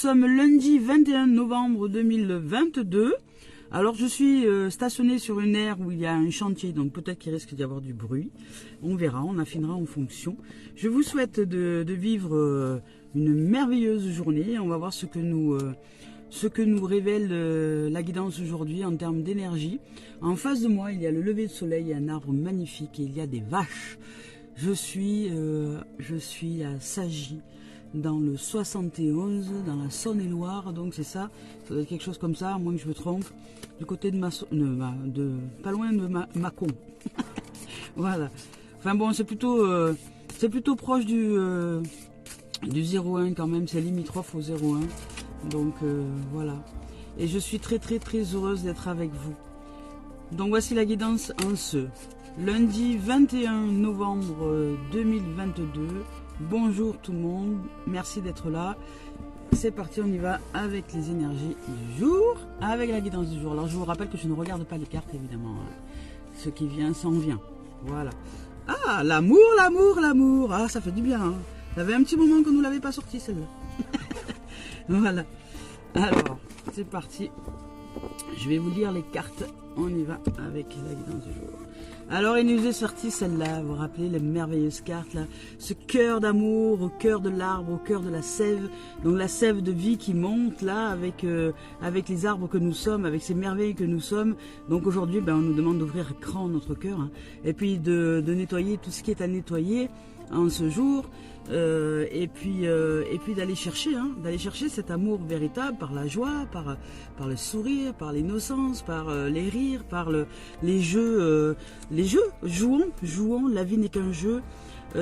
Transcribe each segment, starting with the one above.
sommes lundi 21 novembre 2022. Alors je suis stationnée sur une aire où il y a un chantier, donc peut-être qu'il risque d'y avoir du bruit. On verra, on affinera en fonction. Je vous souhaite de vivre une merveilleuse journée. On va voir ce que nous révèle la guidance aujourd'hui en termes d'énergie. En face de moi, il y a le lever de soleil, il y a un arbre magnifique et il y a des vaches. Je suis à Sagy, dans le 71, dans la Saône-et-Loire, donc c'est ça. Ça doit être quelque chose comme ça, à moins que je me trompe. Du côté de pas loin de Mâcon. Voilà. Enfin bon, c'est plutôt proche du 01 quand même, c'est limitrophe au 01. Donc voilà. Et je suis très heureuse d'être avec vous. Donc voici la guidance en ce lundi 21 novembre 2022. Bonjour tout le monde, merci d'être là. C'est parti, on y va avec les énergies du jour, avec la guidance du jour. Alors je vous rappelle que je ne regarde pas les cartes évidemment. Ce qui vient s'en vient. Voilà. Ah, l'amour. Ah, ça fait du bien. Hein. Ça fait un petit moment que nous ne l'avait pas sorti celle-là. Voilà. Alors, c'est parti. Je vais vous lire les cartes. On y va avec la guidance du jour. Alors, il nous est sorti celle-là. Vous vous rappelez les merveilleuses cartes là. Ce cœur d'amour au cœur de l'arbre, au cœur de la sève. Donc la sève de vie qui monte là avec les arbres que nous sommes, avec ces merveilles que nous sommes. Donc aujourd'hui, on nous demande d'ouvrir grand notre cœur. Hein, et puis de nettoyer tout ce qui est à nettoyer en ce jour. Et puis d'aller chercher cet amour véritable par la joie, par le sourire, par l'innocence, par les rires, par les jeux. Jouons, la vie n'est qu'un jeu.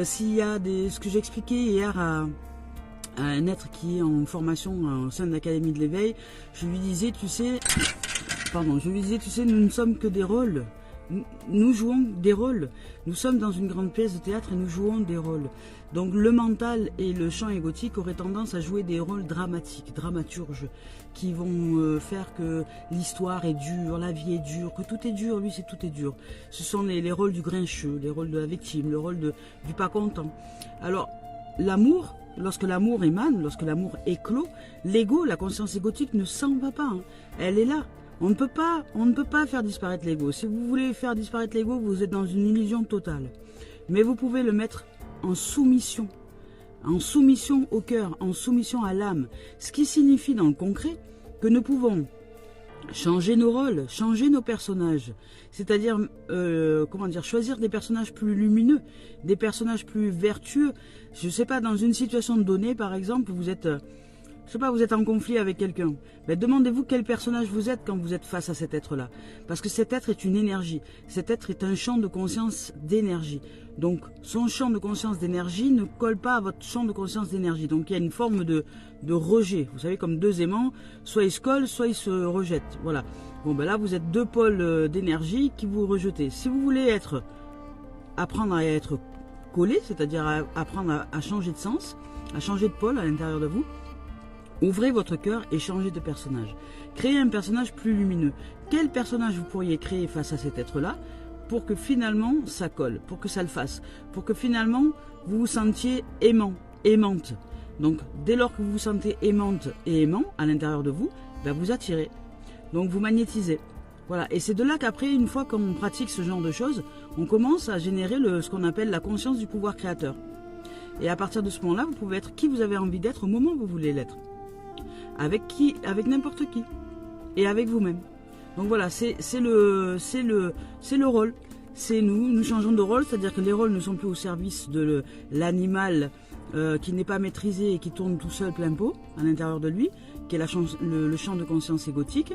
S'il y a ce que j'ai expliqué hier à un être qui est en formation au sein de l'Académie de l'éveil, je lui disais, tu sais, nous ne sommes que des rôles. Nous jouons des rôles. Nous sommes dans une grande pièce de théâtre et nous jouons des rôles. Donc le mental et le champ égotique auraient tendance à jouer des rôles dramatiques, dramaturges, qui vont faire que l'histoire est dure, la vie est dure, que tout est dur, lui c'est tout est dur. Ce sont les rôles du grincheux, les rôles de la victime, le rôle du pas content. Alors l'amour, lorsque l'amour émane, lorsque l'amour éclot, l'ego, la conscience égotique ne s'en va pas. Hein. Elle est là. On ne peut pas faire disparaître l'ego. Si vous voulez faire disparaître l'ego, vous êtes dans une illusion totale. Mais vous pouvez le mettre en soumission au cœur, en soumission à l'âme. Ce qui signifie dans le concret que nous pouvons changer nos rôles, changer nos personnages. C'est-à-dire, choisir des personnages plus lumineux, des personnages plus vertueux. Je ne sais pas, dans une situation donnée, par exemple, vous êtes en conflit avec quelqu'un. Mais demandez-vous quel personnage vous êtes quand vous êtes face à cet être-là. Parce que cet être est une énergie. Cet être est un champ de conscience d'énergie. Donc, son champ de conscience d'énergie ne colle pas à votre champ de conscience d'énergie. Donc, il y a une forme de rejet. Vous savez, comme deux aimants, soit ils se collent, soit ils se rejettent. Voilà. Bon, là, vous êtes deux pôles d'énergie qui vous rejetez. Si vous voulez apprendre à être collé, c'est-à-dire apprendre à changer de sens, à changer de pôle à l'intérieur de vous, ouvrez votre cœur et changez de personnage. Créez un personnage plus lumineux. Quel personnage vous pourriez créer face à cet être-là pour que finalement ça colle, pour que ça le fasse, pour que finalement vous vous sentiez aimante. Donc dès lors que vous vous sentez aimante et aimant à l'intérieur de vous, vous attirez. Donc vous magnétisez. Voilà. Et c'est de là qu'après, une fois qu'on pratique ce genre de choses, on commence à générer ce qu'on appelle la conscience du pouvoir créateur. Et à partir de ce moment-là, vous pouvez être qui vous avez envie d'être au moment où vous voulez l'être. Avec n'importe qui. Et avec vous-même. Donc voilà, c'est le rôle. C'est nous changeons de rôle, c'est-à-dire que les rôles ne sont plus au service de l'animal qui n'est pas maîtrisé et qui tourne tout seul plein pot à l'intérieur de lui, qui est le champ de conscience égotique,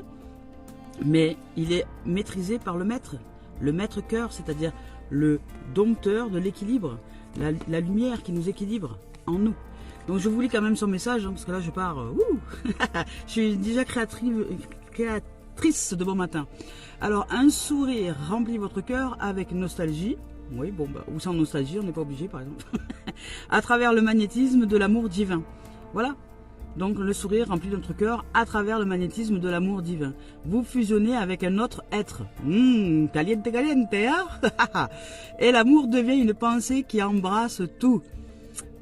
mais il est maîtrisé par le maître cœur, c'est-à-dire le dompteur de l'équilibre, la lumière qui nous équilibre en nous. Donc je vous lis quand même son message, parce que là je pars, je suis déjà créatrice de bon matin. Alors, un sourire remplit votre cœur avec nostalgie, oui, ou sans nostalgie, on n'est pas obligé par exemple, à travers le magnétisme de l'amour divin. Voilà, donc le sourire remplit notre cœur à travers le magnétisme de l'amour divin. Vous fusionnez avec un autre être, caliente, hein. Et l'amour devient une pensée qui embrasse tout.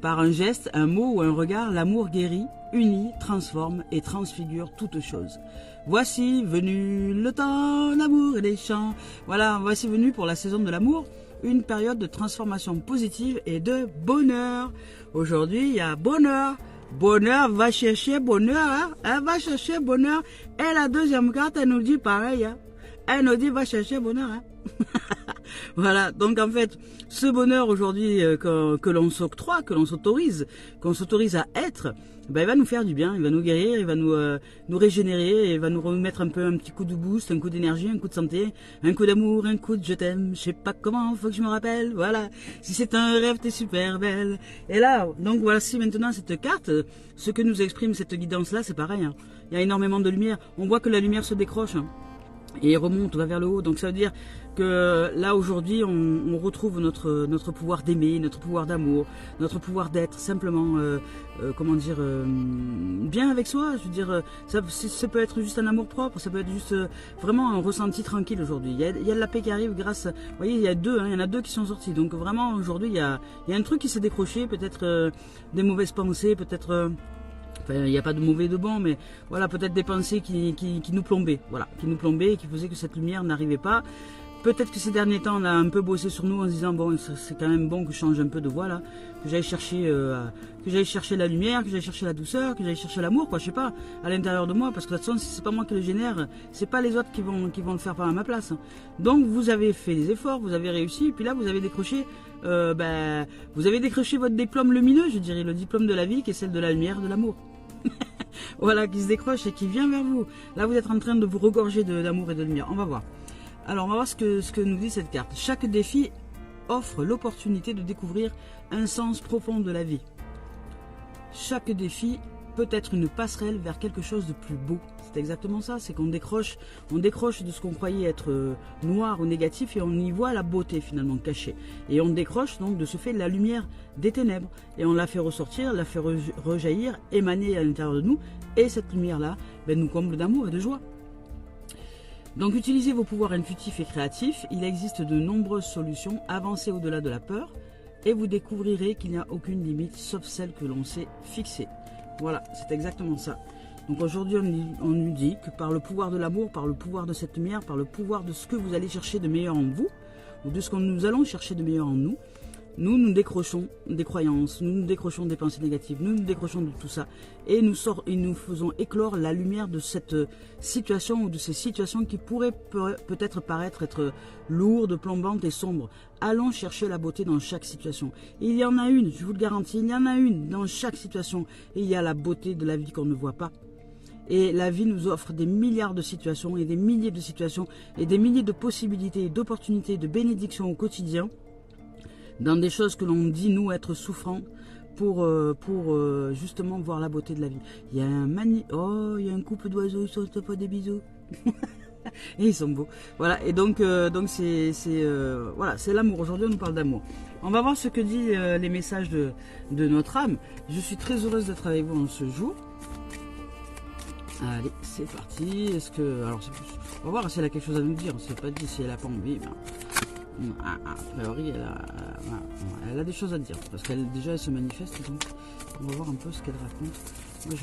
Par un geste, un mot ou un regard, l'amour guérit, unit, transforme et transfigure toute chose. Voici venu le temps d'amour et des chants. Voilà, voici venu pour la saison de l'amour, une période de transformation positive et de bonheur. Aujourd'hui, il y a bonheur. Bonheur, va chercher bonheur, hein? Elle va chercher bonheur. Et la deuxième carte, elle nous dit pareil, hein? Elle nous dit va chercher bonheur, hein? Voilà, donc en fait, ce bonheur aujourd'hui que l'on s'octroie, que l'on s'autorise, qu'on s'autorise à être, ben, il va nous faire du bien, il va nous guérir, il va nous régénérer, il va nous remettre un petit coup de boost, un coup d'énergie, un coup de santé, un coup d'amour, un coup de je t'aime, je sais pas comment, faut que je me rappelle, voilà. Si c'est un rêve, t'es super belle. Et là, donc voici maintenant cette carte, ce que nous exprime cette guidance-là, c'est pareil, hein. Il y a énormément de lumière, on voit que la lumière se décroche, hein, et remonte, va vers le haut, donc ça veut dire que là aujourd'hui on retrouve notre pouvoir d'aimer, notre pouvoir d'amour, notre pouvoir d'être simplement comment dire bien avec soi. Je veux dire ça peut être juste un amour propre, ça peut être juste vraiment un ressenti tranquille aujourd'hui. Il y a de la paix qui arrive grâce, vous voyez, il y en a deux qui sont sortis, donc vraiment aujourd'hui il y a un truc qui s'est décroché, peut-être des mauvaises pensées, peut-être enfin, il n'y a pas de mauvais de bon, mais voilà, peut-être des pensées qui nous plombaient, voilà, qui nous plombaient et qui faisaient que cette lumière n'arrivait pas. Peut-être que ces derniers temps, on a un peu bossé sur nous en se disant, bon, c'est quand même bon que je change un peu de voie là, que j'aille chercher la lumière, que j'aille chercher la douceur, que j'aille chercher l'amour, quoi, je sais pas, à l'intérieur de moi, parce que de toute façon, si c'est pas moi qui le génère, c'est pas les autres qui vont le faire par à ma place. Donc, vous avez fait des efforts, vous avez réussi, et puis là, vous avez décroché, vous avez décroché votre diplôme lumineux, je dirais, le diplôme de la vie, qui est celle de la lumière, de l'amour. Voilà, qui se décroche et qui vient vers vous. Là, vous êtes en train de vous regorger d'amour et de lumière. On va voir. Alors, on va voir ce que nous dit cette carte. Chaque défi offre l'opportunité de découvrir un sens profond de la vie. Chaque défi peut être une passerelle vers quelque chose de plus beau. C'est exactement ça, c'est qu'on décroche de ce qu'on croyait être noir ou négatif et on y voit la beauté finalement cachée. Et on décroche donc de ce fait la lumière des ténèbres. Et on la fait ressortir, la fait rejaillir, émaner à l'intérieur de nous. Et cette lumière-là nous comble d'amour et de joie. Donc utilisez vos pouvoirs intuitifs et créatifs, il existe de nombreuses solutions, avancez au-delà de la peur et vous découvrirez qu'il n'y a aucune limite sauf celle que l'on s'est fixée. Voilà, c'est exactement ça. Donc aujourd'hui on nous dit que par le pouvoir de l'amour, par le pouvoir de cette lumière, par le pouvoir de ce que vous allez chercher de meilleur en vous, ou de ce que nous allons chercher de meilleur en nous, nous décrochons des croyances, nous décrochons des pensées négatives, nous décrochons de tout ça et nous faisons éclore la lumière de cette situation ou de ces situations qui pourraient peut-être paraître être lourdes, plombantes et sombres. Allons chercher la beauté dans chaque situation. Et il y en a une, je vous le garantis, il y en a une dans chaque situation et il y a la beauté de la vie qu'on ne voit pas. Et la vie nous offre des milliards de situations et des milliers de situations et des milliers de possibilités, d'opportunités, de bénédictions au quotidien dans des choses que l'on dit nous être souffrants pour justement voir la beauté de la vie. Il y a il y a un couple d'oiseaux, ils se font des bisous. Et ils sont beaux. Voilà, et donc voilà, c'est l'amour. Aujourd'hui, on nous parle d'amour. On va voir ce que dit les messages de notre âme. Je suis très heureuse d'être avec vous en ce jour. Allez, c'est parti. Alors, on va voir si elle a quelque chose à nous dire. On ne s'est pas dit si elle n'a pas envie. A priori, elle a des choses à dire parce qu'elle se manifeste, donc on va voir un peu ce qu'elle raconte. Moi,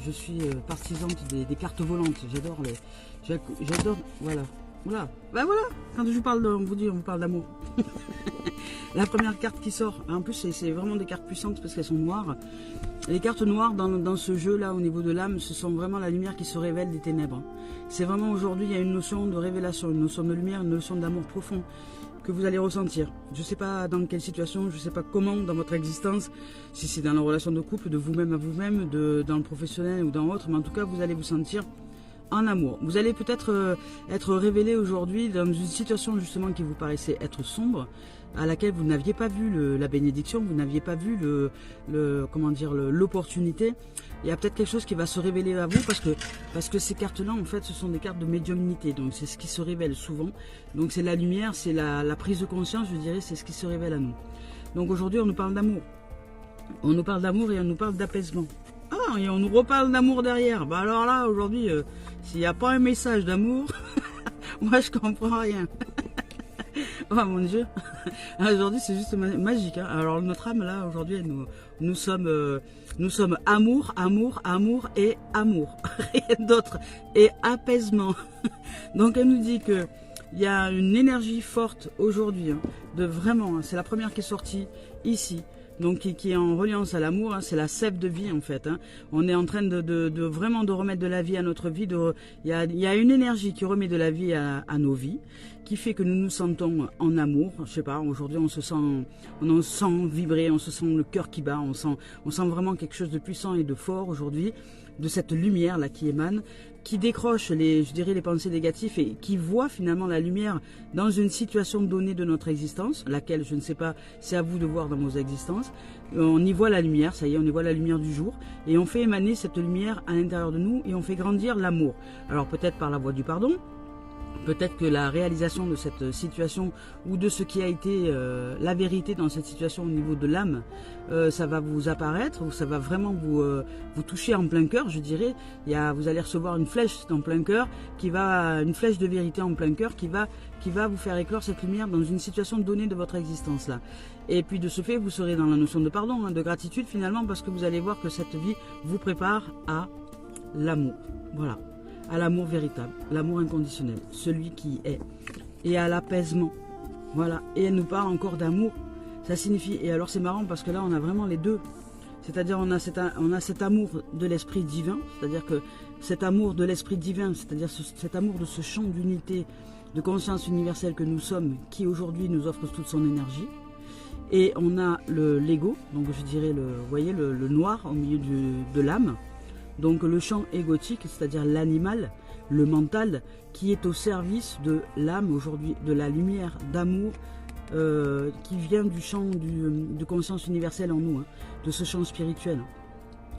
je suis partisante des cartes volantes. J'adore, voilà. Ben voilà. Quand je vous parle, on vous parle d'amour. La première carte qui sort, en plus, c'est vraiment des cartes puissantes parce qu'elles sont noires. Les cartes noires dans ce jeu-là, au niveau de l'âme, ce sont vraiment la lumière qui se révèle des ténèbres. C'est vraiment aujourd'hui, il y a une notion de révélation, une notion de lumière, une notion d'amour profond que vous allez ressentir. Je ne sais pas dans quelle situation, je ne sais pas comment dans votre existence, si c'est dans la relation de couple, de vous-même à vous-même, dans le professionnel ou dans autre, mais en tout cas, vous allez vous sentir en amour. Vous allez peut-être être révélé aujourd'hui dans une situation justement qui vous paraissait être sombre, à laquelle vous n'aviez pas vu la bénédiction, vous n'aviez pas vu l'opportunité. Il y a peut-être quelque chose qui va se révéler à vous parce que ces cartes-là, en fait, ce sont des cartes de médiumnité. Donc, c'est ce qui se révèle souvent. Donc, c'est la lumière, c'est la prise de conscience, je dirais, c'est ce qui se révèle à nous. Donc, aujourd'hui, on nous parle d'amour. On nous parle d'amour et on nous parle d'apaisement. Ah, et on nous reparle d'amour derrière. Bah alors là, aujourd'hui, s'il n'y a pas un message d'amour, moi, je comprends rien. Oh mon Dieu. Aujourd'hui, c'est juste magique. Hein. Alors, notre âme, là, aujourd'hui, nous sommes amour, amour, amour et amour. Rien d'autre. Et apaisement. Donc, elle nous dit que il y a une énergie forte aujourd'hui, hein, de vraiment, hein, c'est la première qui est sortie ici, donc qui est en reliance à l'amour, hein, c'est la sève de vie en fait. Hein. On est en train de vraiment de remettre de la vie à notre vie. Il y a une énergie qui remet de la vie à nos vies, qui fait que nous nous sentons en amour. Je sais pas, aujourd'hui on en sent vibrer, on se sent le cœur qui bat, on sent vraiment quelque chose de puissant et de fort aujourd'hui, de cette lumière là qui émane, qui décroche les pensées négatives et qui voit finalement la lumière dans une situation donnée de notre existence, laquelle je ne sais pas, c'est à vous de voir dans vos existences. On y voit la lumière, ça y est, on y voit la lumière du jour et on fait émaner cette lumière à l'intérieur de nous et on fait grandir l'amour. Alors peut-être par la voie du pardon, peut-être que la réalisation de cette situation ou de ce qui a été la vérité dans cette situation au niveau de l'âme, ça va vous apparaître, ou ça va vraiment vous toucher en plein cœur, je dirais. Vous allez recevoir une flèche en plein cœur, une flèche de vérité en plein cœur qui va vous faire éclore cette lumière dans une situation donnée de votre existence là. Et puis de ce fait, vous serez dans la notion de pardon, hein, de gratitude finalement, parce que vous allez voir que cette vie vous prépare à l'amour. Voilà. À l'amour véritable, l'amour inconditionnel, celui qui est, et à l'apaisement. Voilà, et elle nous parle encore d'amour, ça signifie, et alors c'est marrant parce que là on a vraiment les deux, c'est-à-dire on a cet amour de l'esprit divin, c'est-à-dire que cet amour de l'esprit divin, c'est-à-dire cet amour de ce champ d'unité, de conscience universelle que nous sommes, qui aujourd'hui nous offre toute son énergie, et on a l'ego, donc je dirais vous voyez le noir au milieu de l'âme. Donc le champ égotique, c'est-à-dire l'animal, le mental, qui est au service de l'âme aujourd'hui, de la lumière d'amour qui vient du champ de conscience universelle en nous, hein, de ce champ spirituel.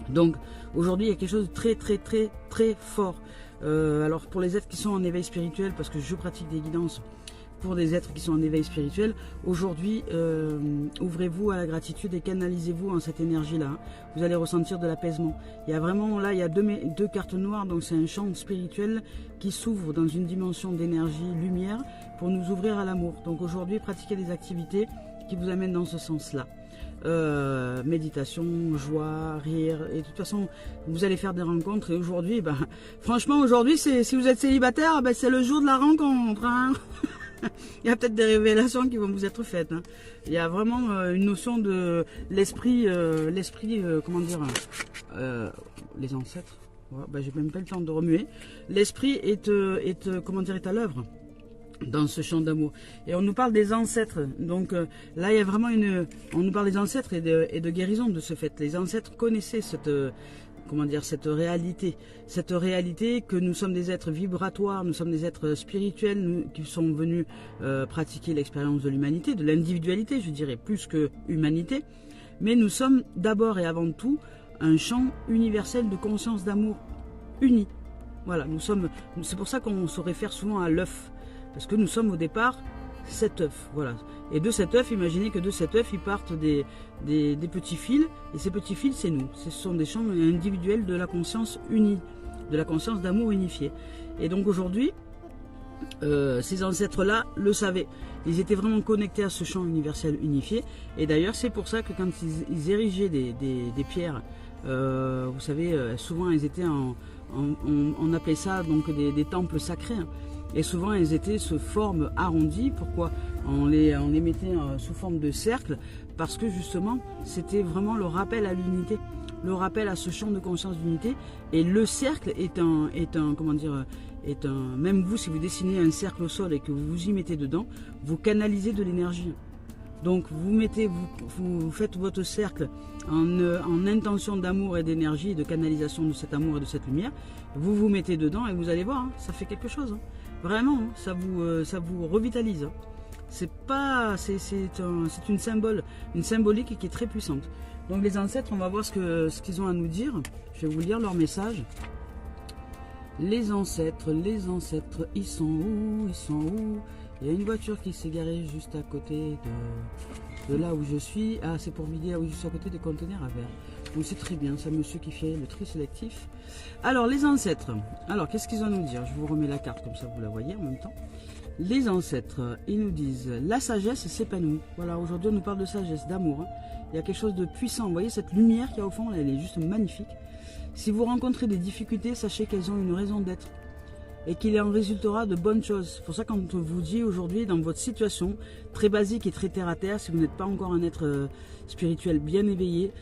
Donc aujourd'hui il y a quelque chose de très très très très fort. Alors pour les êtres qui sont en éveil spirituel, parce que je pratique des guidances pour des êtres qui sont en éveil spirituel, aujourd'hui, ouvrez-vous à la gratitude et canalisez-vous en cette énergie-là. Hein. Vous allez ressentir de l'apaisement. Il y a vraiment, là, il y a deux cartes noires, donc c'est un champ spirituel qui s'ouvre dans une dimension d'énergie, lumière, pour nous ouvrir à l'amour. Donc aujourd'hui, pratiquez des activités qui vous amènent dans ce sens-là. Méditation, joie, rire, et de toute façon vous allez faire des rencontres. Et aujourd'hui, franchement aujourd'hui, si vous êtes célibataire, c'est le jour de la rencontre, hein. Il y a peut-être des révélations qui vont vous être faites, hein. Il y a vraiment une notion de l'esprit, comment dire, les ancêtres, ouais, j'ai même pas le temps de remuer. L'esprit est à l'œuvre dans ce champ d'amour. Et on nous parle des ancêtres. Donc là, il y a vraiment on nous parle des ancêtres et de guérison de ce fait. Les ancêtres connaissaient cette réalité que nous sommes des êtres vibratoires, nous sommes des êtres spirituels, qui sont venus pratiquer l'expérience de l'humanité, de l'individualité, je dirais, plus que humanité. Mais nous sommes d'abord et avant tout un champ universel de conscience d'amour uni. Voilà, c'est pour ça qu'on se réfère souvent à l'œuf. Parce que nous sommes au départ cet œuf, voilà. Et de cet œuf, imaginez que de cet œuf, ils partent des petits fils, et ces petits fils, c'est nous. Ce sont des champs individuels de la conscience unie, de la conscience d'amour unifiée. Et donc aujourd'hui, ces ancêtres-là le savaient. Ils étaient vraiment connectés à ce champ universel unifié. Et d'ailleurs, c'est pour ça que quand ils érigeaient des pierres, vous savez, souvent ils étaient on appelait ça donc des temples sacrés, hein. Et souvent, elles étaient sous forme arrondie. Pourquoi on les mettait sous forme de cercle? Parce que justement, c'était vraiment le rappel à l'unité, le rappel à ce champ de conscience d'unité. Et le cercle même vous, si vous dessinez un cercle au sol et que vous vous y mettez dedans, vous canalisez de l'énergie. Donc vous faites votre cercle en intention d'amour et d'énergie et de canalisation de cet amour et de cette lumière. Vous vous mettez dedans et vous allez voir, hein, ça fait quelque chose. Hein. Vraiment, hein, ça vous revitalise. Hein. C'est une symbolique qui est très puissante. Donc les ancêtres, on va voir ce qu'ils ont à nous dire. Je vais vous lire leur message. Les ancêtres, ils sont où? Il y a une voiture qui s'est garée juste à côté de là où je suis. Ah, c'est pour vider là où je suis, à côté des conteneurs à verre. Donc c'est très bien, c'est un monsieur qui fait le tri sélectif. Alors, les ancêtres. Alors, qu'est-ce qu'ils ont à nous dire? Je vous remets la carte, comme ça vous la voyez en même temps. Les ancêtres, ils nous disent, la sagesse s'épanouit. Voilà, aujourd'hui on nous parle de sagesse, d'amour. Hein. Il y a quelque chose de puissant. Vous voyez cette lumière qu'il y a au fond, elle est juste magnifique. Si vous rencontrez des difficultés, sachez qu'elles ont une raison d'être. Et qu'il en résultera de bonnes choses. C'est pour ça quand on vous dit aujourd'hui, dans votre situation, très basique et très terre à terre, si vous n'êtes pas encore un être spirituel bien éveillé,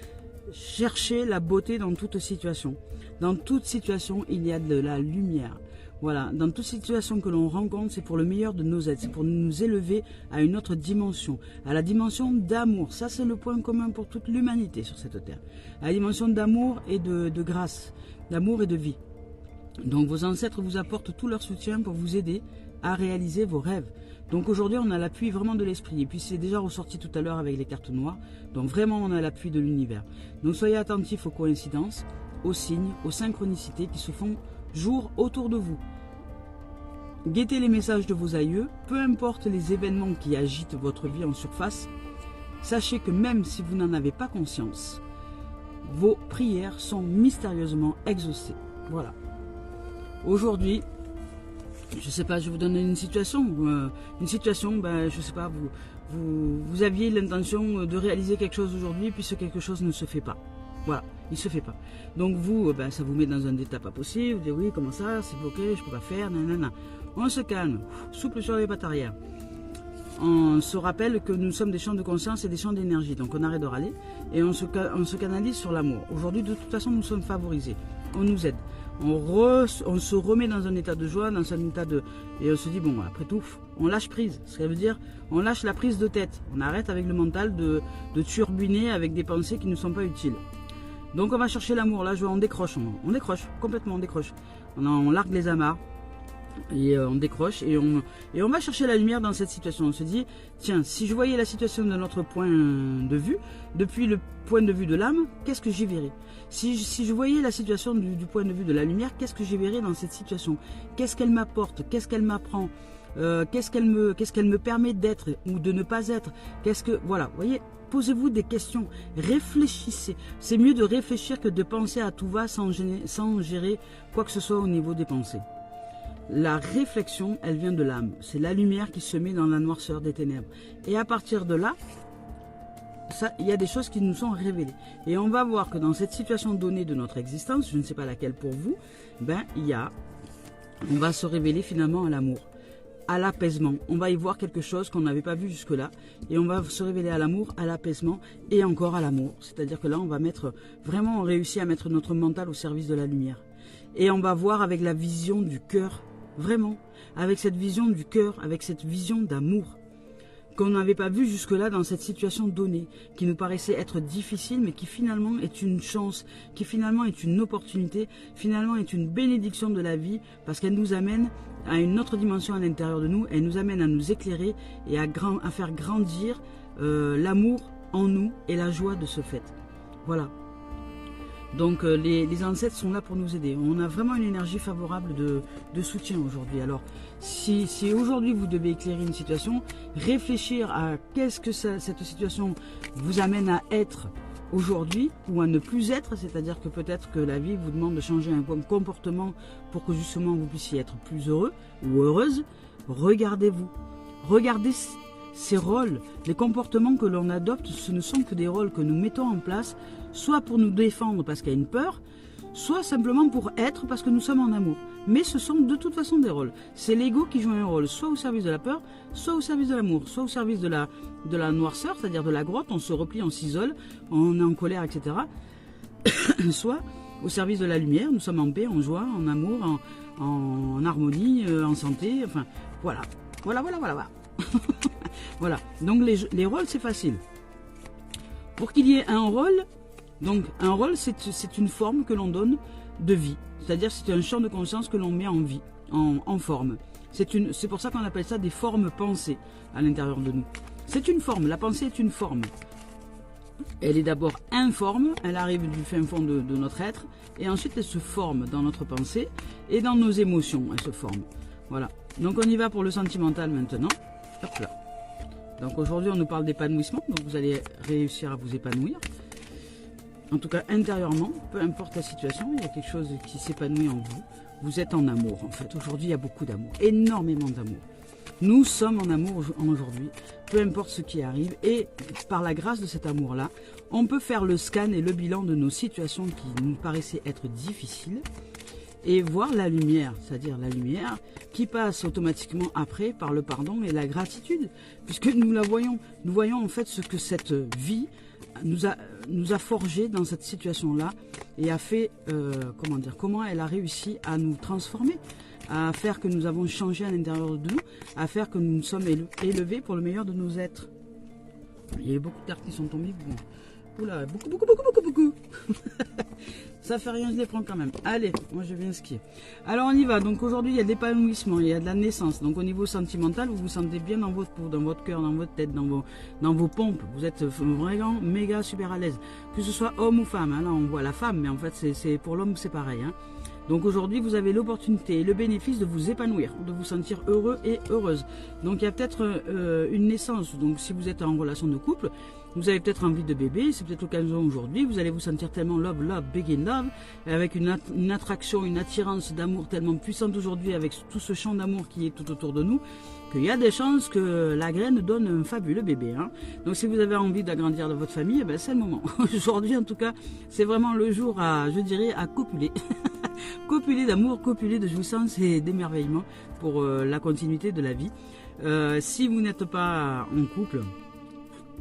cherchez la beauté dans toute situation. Dans toute situation, il y a de la lumière. Voilà, dans toute situation que l'on rencontre, c'est pour le meilleur de nos êtres, c'est pour nous élever à une autre dimension, à la dimension d'amour. Ça, c'est le point commun pour toute l'humanité sur cette terre. À la dimension d'amour et de grâce, d'amour et de vie. Donc vos ancêtres vous apportent tout leur soutien pour vous aider à réaliser vos rêves. Donc aujourd'hui on a l'appui vraiment de l'esprit. Et puis c'est déjà ressorti tout à l'heure avec les cartes noires. Donc vraiment on a l'appui de l'univers. Donc soyez attentifs aux coïncidences, aux signes, aux synchronicités qui se font jour autour de vous. Guettez les messages de vos aïeux, peu importe les événements qui agitent votre vie en surface. Sachez que même si vous n'en avez pas conscience, vos prières sont mystérieusement exaucées. Voilà. Aujourd'hui, je sais pas, je vous donne une situation, ben, je sais pas, vous aviez l'intention de réaliser quelque chose aujourd'hui, puis ce quelque chose ne se fait pas. Voilà, il se fait pas. Donc vous, ben, ça vous met dans un état pas possible, vous dites oui, comment ça, c'est bloqué, je peux pas faire, nanana. On se calme, souple sur les pattes arrière. On se rappelle que nous sommes des champs de conscience et des champs d'énergie, donc on arrête de râler et on se canalise sur l'amour. Aujourd'hui, de toute façon, nous sommes favorisés, on nous aide. On se remet dans un état de joie, dans un état de... Et on se dit, bon, après tout, on lâche prise. Ça veut dire, on lâche la prise de tête. On arrête avec le mental de turbiner avec des pensées qui ne sont pas utiles. Donc on va chercher l'amour. Là, on décroche. On décroche, complètement on décroche. On largue les amarres. Et on décroche et on va chercher la lumière dans cette situation. On se dit, tiens, si je voyais la situation de notre point de vue, depuis le point de vue de l'âme, qu'est-ce que j'y verrais? Si je voyais la situation du point de vue de la lumière, qu'est-ce que j'y verrais dans cette situation? Qu'est-ce qu'elle m'apporte? Qu'est-ce qu'elle m'apprend? Qu'est-ce qu'elle me permet d'être ou de ne pas être? Voilà, vous voyez, posez-vous des questions, réfléchissez. C'est mieux de réfléchir que de penser à tout va sans gérer quoi que ce soit au niveau des pensées. La réflexion, elle vient de l'âme. C'est la lumière qui se met dans la noirceur des ténèbres. Et à partir de là, il y a des choses qui nous sont révélées. Et on va voir que dans cette situation donnée de notre existence, je ne sais pas laquelle pour vous, ben on va se révéler finalement à l'amour, à l'apaisement. On va y voir quelque chose qu'on n'avait pas vu jusque-là. Et on va se révéler à l'amour, à l'apaisement et encore à l'amour. C'est-à-dire que là, on va on réussit à mettre notre mental au service de la lumière. Et on va voir avec la vision du cœur. Vraiment, avec cette vision du cœur, avec cette vision d'amour qu'on n'avait pas vu jusque-là dans cette situation donnée, qui nous paraissait être difficile, mais qui finalement est une chance, qui finalement est une opportunité, finalement est une bénédiction de la vie, parce qu'elle nous amène à une autre dimension à l'intérieur de nous, elle nous amène à nous éclairer et à faire grandir l'amour en nous et la joie de ce fait. Voilà. Donc les ancêtres sont là pour nous aider. On a vraiment une énergie favorable de soutien aujourd'hui. Alors si aujourd'hui vous devez éclairer une situation, réfléchir à qu'est-ce que cette situation vous amène à être aujourd'hui ou à ne plus être, c'est-à-dire que peut-être que la vie vous demande de changer un comportement pour que justement vous puissiez être plus heureux ou heureuse. Regardez-vous, regardez ces rôles, les comportements que l'on adopte, ce ne sont que des rôles que nous mettons en place, soit pour nous défendre parce qu'il y a une peur, soit simplement pour être parce que nous sommes en amour. Mais ce sont de toute façon des rôles. C'est l'ego qui joue un rôle, soit au service de la peur, soit au service de l'amour, soit au service de la noirceur, c'est-à-dire de la grotte, on se replie, on s'isole, on est en colère, etc. Soit au service de la lumière, nous sommes en paix, en joie, en amour, en harmonie, en santé, enfin, voilà. Voilà. Voilà, donc les rôles c'est facile. Pour qu'il y ait un rôle, donc un rôle c'est une forme que l'on donne de vie. C'est-à-dire c'est un champ de conscience que l'on met en vie, en forme. C'est pour ça qu'on appelle ça des formes pensées à l'intérieur de nous. C'est une forme, la pensée est une forme. Elle est d'abord informe, elle arrive du fin fond de notre être, et ensuite elle se forme dans notre pensée et dans nos émotions, elle se forme. Voilà, donc on y va pour le sentimental maintenant. Hop là. Donc aujourd'hui on nous parle d'épanouissement, donc vous allez réussir à vous épanouir. En tout cas intérieurement, peu importe la situation, il y a quelque chose qui s'épanouit en vous. Vous êtes en amour en fait. Aujourd'hui il y a beaucoup d'amour, énormément d'amour. Nous sommes en amour aujourd'hui, peu importe ce qui arrive. Et par la grâce de cet amour-là, on peut faire le scan et le bilan de nos situations qui nous paraissaient être difficiles et voir la lumière, c'est-à-dire la lumière qui passe automatiquement après par le pardon et la gratitude, puisque nous la voyons. Nous voyons en fait ce que cette vie nous a forgé dans cette situation-là et a fait, comment elle a réussi à nous transformer, à faire que nous avons changé à l'intérieur de nous, à faire que nous nous sommes élevés pour le meilleur de nos êtres. Il y a eu beaucoup de cartes qui sont tombées. Bon. Oula, beaucoup. Ça fait rien, je les prends quand même. Allez, moi je viens skier. Alors on y va. Donc aujourd'hui il y a de l'épanouissement, il y a de la naissance. Donc au niveau sentimental, vous vous sentez bien dans votre peau, dans votre cœur, dans votre tête, dans vos pompes. Vous êtes vraiment méga super à l'aise. Que ce soit homme ou femme. Hein. Là on voit la femme, mais en fait c'est pour l'homme c'est pareil. Hein. Donc aujourd'hui vous avez l'opportunité et le bénéfice de vous épanouir, de vous sentir heureux et heureuse. Donc il y a peut-être une naissance. Donc si vous êtes en relation de couple, vous avez peut-être envie de bébé, c'est peut-être l'occasion aujourd'hui, vous allez vous sentir tellement love, big in love, avec une attraction, une attirance d'amour tellement puissante aujourd'hui, avec tout ce champ d'amour qui est tout autour de nous, qu'il y a des chances que la graine donne un fabuleux bébé. Hein. Donc si vous avez envie d'agrandir de votre famille, ben, c'est le moment. Aujourd'hui en tout cas, c'est vraiment le jour à, je dirais, à copuler. Copuler d'amour, copuler de jouissance et d'émerveillement pour la continuité de la vie. Si vous n'êtes pas en couple,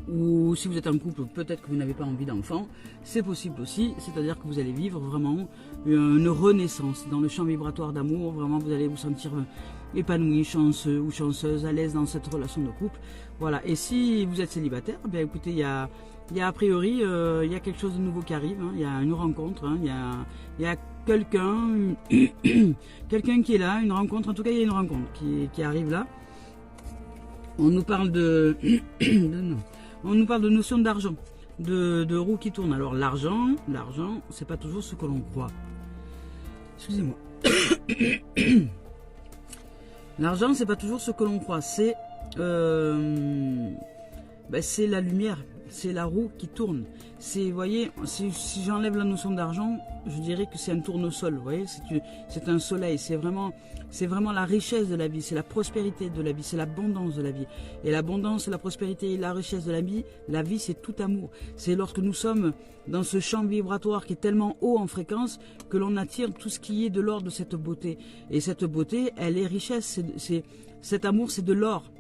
ou si vous êtes en couple, peut-être que vous n'avez pas envie d'enfant, c'est possible aussi, c'est-à-dire que vous allez vivre vraiment une renaissance dans le champ vibratoire d'amour, vraiment vous allez vous sentir épanoui, chanceux ou chanceuse, à l'aise dans cette relation de couple. Voilà, et si vous êtes célibataire, bien écoutez, il y a a priori, il y a quelque chose de nouveau qui arrive, hein, il y a une rencontre, hein, il y a quelqu'un qui est là, une rencontre, en tout cas il y a une rencontre qui arrive là. On nous parle on nous parle de notion d'argent, de roues qui tournent. Alors l'argent, c'est pas toujours ce que l'on croit. Excusez-moi. L'argent, c'est pas toujours ce que l'on croit. C'est la lumière, c'est la roue qui tourne. Vous voyez, si j'enlève la notion d'argent, je dirais que c'est un tournesol. Vous voyez, c'est un soleil. C'est vraiment la richesse de la vie, c'est la prospérité de la vie, c'est l'abondance de la vie. Et l'abondance, la prospérité et la richesse de la vie, c'est tout amour. C'est lorsque nous sommes dans ce champ vibratoire qui est tellement haut en fréquence que l'on attire tout ce qui est de l'ordre de cette beauté. Et cette beauté, elle est richesse. Cet amour, c'est de l'or.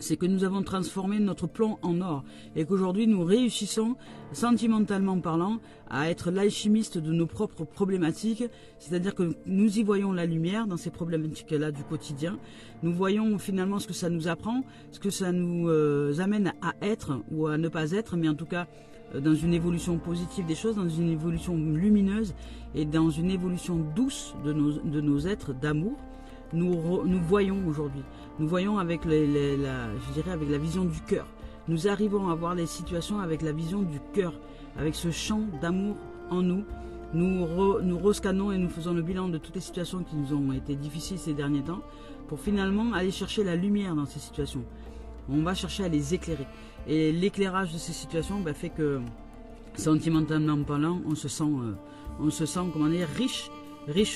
C'est que nous avons transformé notre plomb en or et qu'aujourd'hui nous réussissons, sentimentalement parlant, à être l'alchimiste de nos propres problématiques, c'est-à-dire que nous y voyons la lumière dans ces problématiques-là du quotidien. Nous voyons finalement ce que ça nous apprend, ce que ça nous amène à être ou à ne pas être, mais en tout cas dans une évolution positive des choses, dans une évolution lumineuse et dans une évolution douce de nos êtres d'amour. Nous voyons aujourd'hui, nous voyons avec avec la vision du cœur. Nous arrivons à voir les situations avec la vision du cœur, avec ce champ d'amour en nous. Nous rescannons et nous faisons le bilan de toutes les situations qui nous ont été difficiles ces derniers temps pour finalement aller chercher la lumière dans ces situations. On va chercher à les éclairer. Et l'éclairage de ces situations fait que, sentimentalement parlant, on se sent comment dire, riche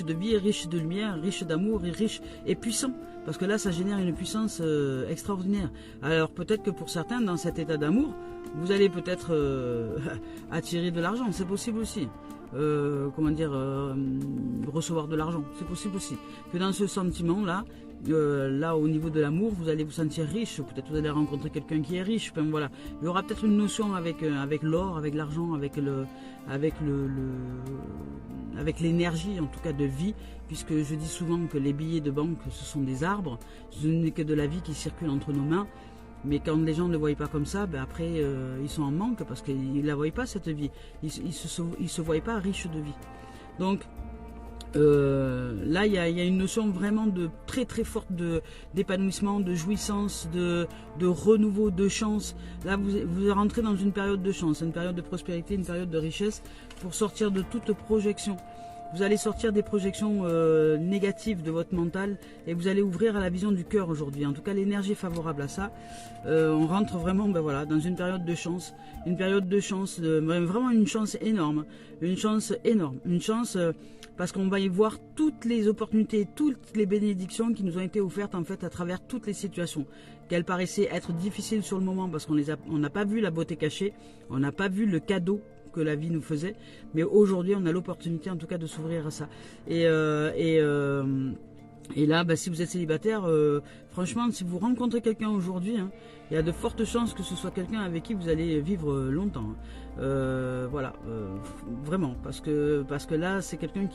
de vie, riche de lumière, riche d'amour et riche et puissant. Parce que là, ça génère une puissance extraordinaire. Alors peut-être que pour certains, dans cet état d'amour, vous allez peut-être attirer de l'argent. C'est possible aussi. Recevoir de l'argent. C'est possible aussi. Que dans ce sentiment-là, là au niveau de l'amour, vous allez vous sentir riche. Peut-être vous allez rencontrer quelqu'un qui est riche. Enfin, voilà. Il y aura peut-être une notion avec l'or, avec l'argent, avec l'énergie en tout cas de vie, puisque je dis souvent que les billets de banque ce sont des arbres, ce n'est que de la vie qui circule entre nos mains, mais quand les gens ne le voient pas comme ça, après ils sont en manque parce qu'ils ne la voient pas cette vie, ils se voient pas riches de vie. Donc là il y a une notion vraiment de très très forte d'épanouissement, de jouissance, de renouveau, de chance. Là vous rentrez dans une période de chance, une période de prospérité, une période de richesse pour sortir de toute projection. vous allez sortir des projections négatives de votre mental et vous allez ouvrir à la vision du cœur aujourd'hui. En tout cas, l'énergie est favorable à ça. On rentre vraiment voilà, dans une période de chance. Une période de chance, vraiment une chance énorme. Une chance énorme. Une chance parce qu'on va y voir toutes les opportunités, toutes les bénédictions qui nous ont été offertes en fait à travers toutes les situations. Qu'elles paraissaient être difficiles sur le moment parce qu'on n'a pas vu la beauté cachée, on n'a pas vu le cadeau que la vie nous faisait, mais aujourd'hui on a l'opportunité en tout cas de s'ouvrir à ça. Et là, si vous êtes célibataire, franchement, si vous rencontrez quelqu'un aujourd'hui, hein, il y a de fortes chances que ce soit quelqu'un avec qui vous allez vivre longtemps. Voilà, vraiment, parce que là, c'est quelqu'un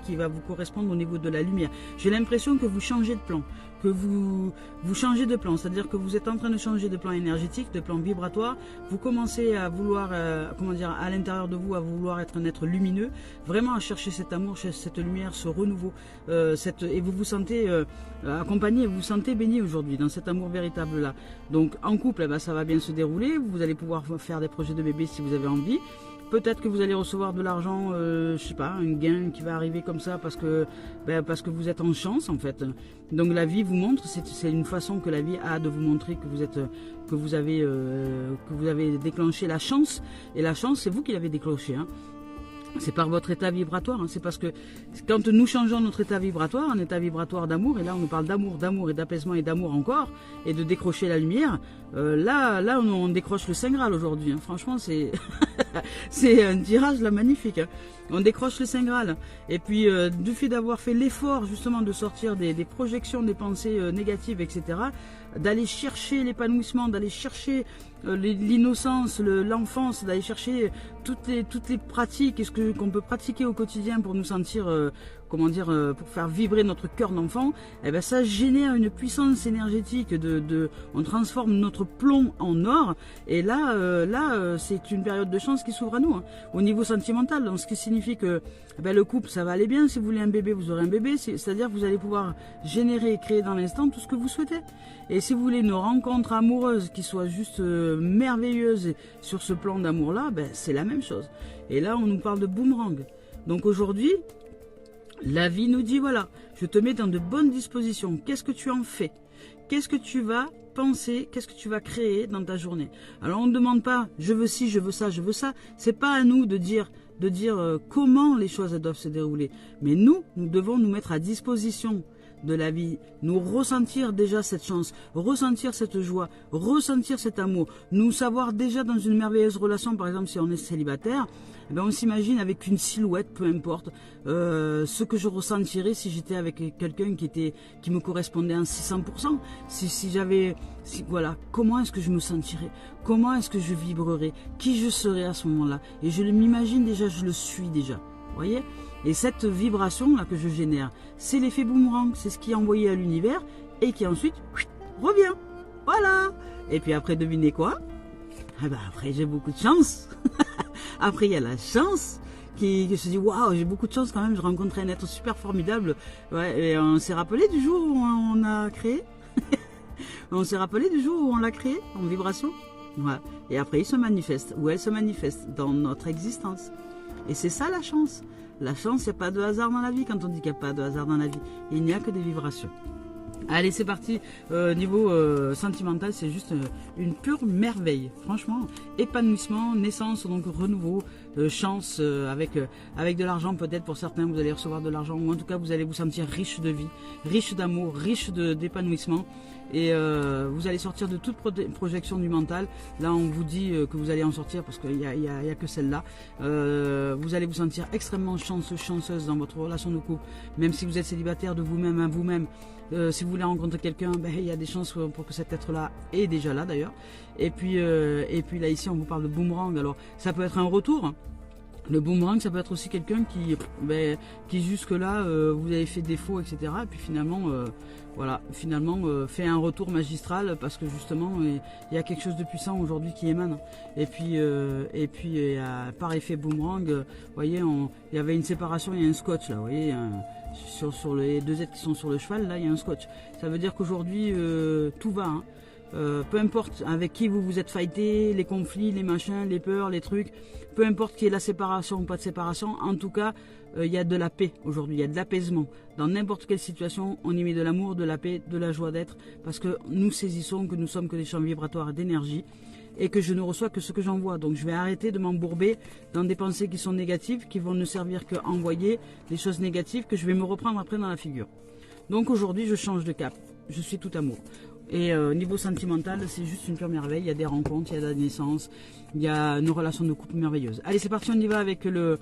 qui va vous correspondre au niveau de la lumière. J'ai l'impression que vous changez de plan, que vous changez de plan, c'est-à-dire que vous êtes en train de changer de plan énergétique, de plan vibratoire. Vous commencez à vouloir, comment dire, à l'intérieur de vous, à vouloir être un être lumineux, vraiment à chercher cet amour, cette lumière, ce renouveau, et vous vous sentez accompagné, vous vous sentez béni aujourd'hui dans cet amour véritable là. Donc en couple, ça va bien se dérouler, vous allez pouvoir faire des projets de bébé si vous avez envie. Peut-être que vous allez recevoir de l'argent, je sais pas, un gain qui va arriver comme ça parce que vous êtes en chance en fait. Donc la vie vous montre, c'est une façon que la vie a de vous montrer que vous avez déclenché la chance. Et la chance, c'est vous qui l'avez déclenchée, hein. C'est par votre état vibratoire, hein. C'est parce que quand nous changeons notre état vibratoire, un état vibratoire d'amour, et là on nous parle d'amour et d'apaisement et d'amour encore, et de décrocher la lumière, là on décroche le Saint Graal aujourd'hui, hein. Franchement c'est c'est un tirage là magnifique, hein. On décroche le Saint Graal. Et puis du fait d'avoir fait l'effort justement de sortir des projections, des pensées négatives, etc., d'aller chercher l'épanouissement, d'aller chercher l'innocence, l'enfance, d'aller chercher toutes les pratiques et ce qu'on peut pratiquer au quotidien pour nous sentir, comment dire, pour faire vibrer notre cœur d'enfant, eh ben ça génère une puissance énergétique on transforme notre plomb en or. Et là, c'est une période de chance qui s'ouvre à nous, hein, au niveau sentimental. Donc ce qui signifie que le couple, ça va aller bien. Si vous voulez un bébé, vous aurez un bébé. C'est-à-dire que vous allez pouvoir générer et créer dans l'instant tout ce que vous souhaitez. Et si vous voulez une rencontre amoureuse qui soit juste merveilleuse sur ce plan d'amour-là, c'est la même chose. Et là, on nous parle de boomerang. Donc aujourd'hui, la vie nous dit, voilà, je te mets dans de bonnes dispositions. Qu'est-ce que tu en fais? Qu'est-ce que tu vas penser? Qu'est-ce que tu vas créer dans ta journée? Alors on ne demande pas, je veux ci, je veux ça, je veux ça. C'est pas à nous de dire comment les choses doivent se dérouler. Mais nous devons nous mettre à disposition de la vie, nous ressentir déjà cette chance, ressentir cette joie, ressentir cet amour, nous savoir déjà dans une merveilleuse relation. Par exemple, si on est célibataire, on s'imagine avec une silhouette, peu importe, ce que je ressentirais si j'étais avec quelqu'un qui me correspondait à 600%. Voilà, comment est-ce que je me sentirais, comment est-ce que je vibrerais, qui je serais à ce moment-là. Et je m'imagine déjà, je le suis déjà, vous voyez. Et cette vibration-là que je génère, c'est l'effet boomerang, c'est ce qui est envoyé à l'univers et qui ensuite revient. Voilà. Et puis après, devinez quoi? Après, j'ai beaucoup de chance. Après, il y a la chance qui se dit, waouh, j'ai beaucoup de chance quand même, je rencontrais un être super formidable. Ouais, et on s'est rappelé du jour où on a créé. On s'est rappelé du jour où on l'a créé en vibration. Voilà. Et après, il se manifeste, ou elle se manifeste dans notre existence. Et c'est ça la chance. La chance, il n'y a pas de hasard dans la vie. Quand on dit qu'il n'y a pas de hasard dans la vie, il n'y a que des vibrations. Allez, c'est parti. Niveau sentimental, c'est juste une pure merveille. Franchement, épanouissement, naissance, donc renouveau, chance, avec de l'argent peut-être pour certains, vous allez recevoir de l'argent, ou en tout cas, vous allez vous sentir riche de vie, riche d'amour, riche d'épanouissement. Et vous allez sortir de toute projection du mental. Là, on vous dit que vous allez en sortir parce qu'il n'y a que celle-là. Vous allez vous sentir extrêmement chanceuse dans votre relation de couple. Même si vous êtes célibataire de vous-même à vous-même, si vous voulez rencontrer quelqu'un, il y a des chances pour que cet être-là est déjà là d'ailleurs. Et puis là, ici, on vous parle de boomerang. Alors, ça peut être un retour, hein. Le boomerang, ça peut être aussi quelqu'un qui jusque-là, vous avez fait défaut, etc. Et puis finalement, fait un retour magistral parce que justement, il y a quelque chose de puissant aujourd'hui qui émane. Et puis par effet boomerang, vous voyez, il y avait une séparation, il y a un scotch là, vous voyez, sur les deux êtres qui sont sur le cheval, là, il y a un scotch. Ça veut dire qu'aujourd'hui, tout va, hein. Peu importe avec qui vous vous êtes fighté, les conflits, les machins, les peurs, les trucs, peu importe qu'il y ait la séparation ou pas de séparation, en tout cas, il y a de la paix aujourd'hui, il y a de l'apaisement. Dans n'importe quelle situation, on y met de l'amour, de la paix, de la joie d'être, parce que nous saisissons que nous sommes que des champs vibratoires d'énergie et que je ne reçois que ce que j'envoie. Donc je vais arrêter de m'embourber dans des pensées qui sont négatives, qui vont ne servir qu'à envoyer des choses négatives que je vais me reprendre après dans la figure. Donc aujourd'hui, je change de cap. Je suis tout amour. Et niveau sentimental, c'est juste une pure merveille. Il y a des rencontres, il y a des naissances, il y a une relation de couple merveilleuse. Allez, c'est parti, on y va avec le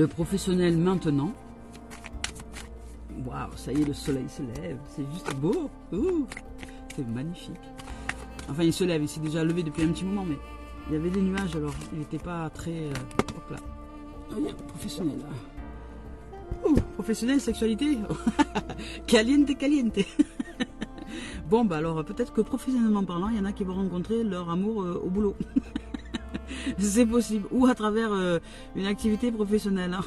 professionnel maintenant. Waouh, ça y est, le soleil se lève. C'est juste beau. C'est magnifique. Enfin, il se lève, il s'est déjà levé depuis un petit moment, mais il y avait des nuages, alors il n'était pas très... hop là. Oh, professionnel. Professionnel, sexualité. Caliente, caliente. Bon, bah alors peut-être que professionnellement parlant, il y en a qui vont rencontrer leur amour au boulot. C'est possible. Ou à travers une activité professionnelle. Hein.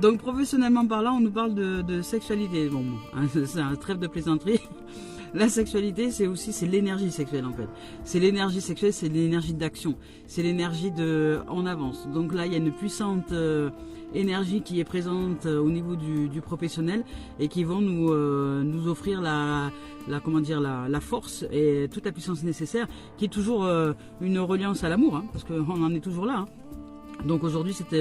Donc professionnellement parlant, on nous parle de sexualité. Bon, hein, c'est un trêve de plaisanterie. La sexualité, c'est l'énergie sexuelle en fait. C'est l'énergie sexuelle, c'est l'énergie d'action. C'est l'énergie de on avance. Donc là, il y a une puissante énergie qui est présente au niveau du professionnel et qui vont nous offrir la force et toute la puissance nécessaire, qui est toujours une reliance à l'amour, hein, parce qu'on en est toujours là. Hein. Donc aujourd'hui, cette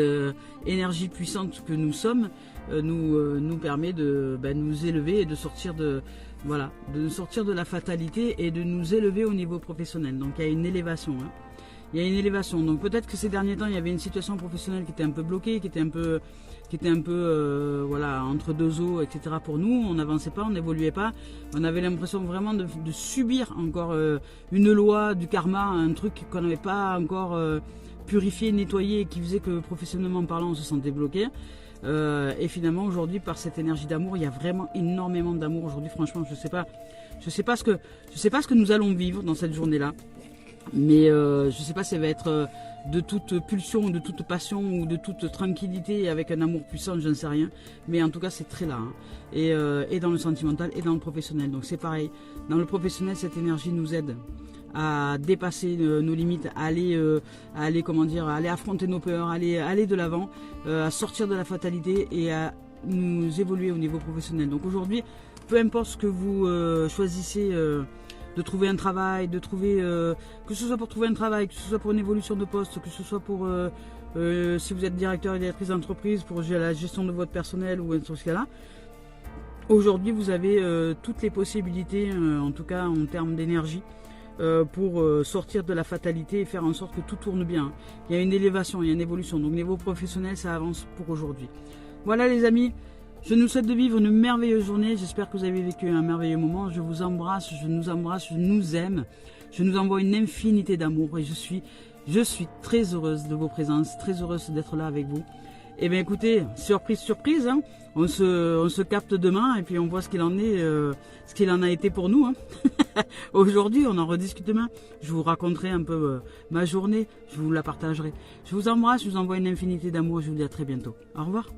énergie puissante que nous sommes nous permet de nous élever et de sortir de la fatalité et de nous élever au niveau professionnel. Donc il y a une élévation. Hein. Il y a une élévation. Donc peut-être que ces derniers temps, il y avait une situation professionnelle qui était un peu bloquée, qui était un peu entre deux eaux, etc. Pour nous, on n'avançait pas, on n'évoluait pas. On avait l'impression vraiment de subir encore une loi du karma, un truc qu'on n'avait pas encore purifié, nettoyé, qui faisait que professionnellement parlant, on se sentait bloqué. Et finalement aujourd'hui, par cette énergie d'amour, il y a vraiment énormément d'amour aujourd'hui. Franchement, je sais pas ce que nous allons vivre dans cette journée-là, mais je sais pas si ça va être de toute pulsion, de toute passion ou de toute tranquillité avec un amour puissant, je ne sais rien. Mais en tout cas, c'est très là. Hein. Et dans le sentimental et dans le professionnel. Donc c'est pareil. Dans le professionnel, cette énergie nous aide à dépasser nos limites, à aller affronter nos peurs, aller de l'avant, à sortir de la fatalité et à nous évoluer au niveau professionnel. Donc aujourd'hui, peu importe ce que vous choisissez de trouver un travail, que ce soit pour trouver un travail, que ce soit pour une évolution de poste, que ce soit pour si vous êtes directeur et directrice d'entreprise, pour la gestion de votre personnel ou tout ce cas-là. Aujourd'hui, vous avez toutes les possibilités, en tout cas en termes d'énergie, pour sortir de la fatalité et faire en sorte que tout tourne bien. Il y a une élévation, il y a une évolution. Donc niveau professionnel, ça avance pour aujourd'hui. Voilà les amis, je nous souhaite de vivre une merveilleuse journée. J'espère que vous avez vécu un merveilleux moment. Je vous embrasse, je nous aime. Je nous envoie une infinité d'amour et je suis très heureuse de vos présences, très heureuse d'être là avec vous. Eh bien écoutez, surprise, surprise, hein. On se capte demain et puis on voit ce qu'il en est, ce qu'il en a été pour nous. Hein. Aujourd'hui, on en rediscute demain. Je vous raconterai un peu ma journée, je vous la partagerai. Je vous embrasse, je vous envoie une infinité d'amour et je vous dis à très bientôt. Au revoir.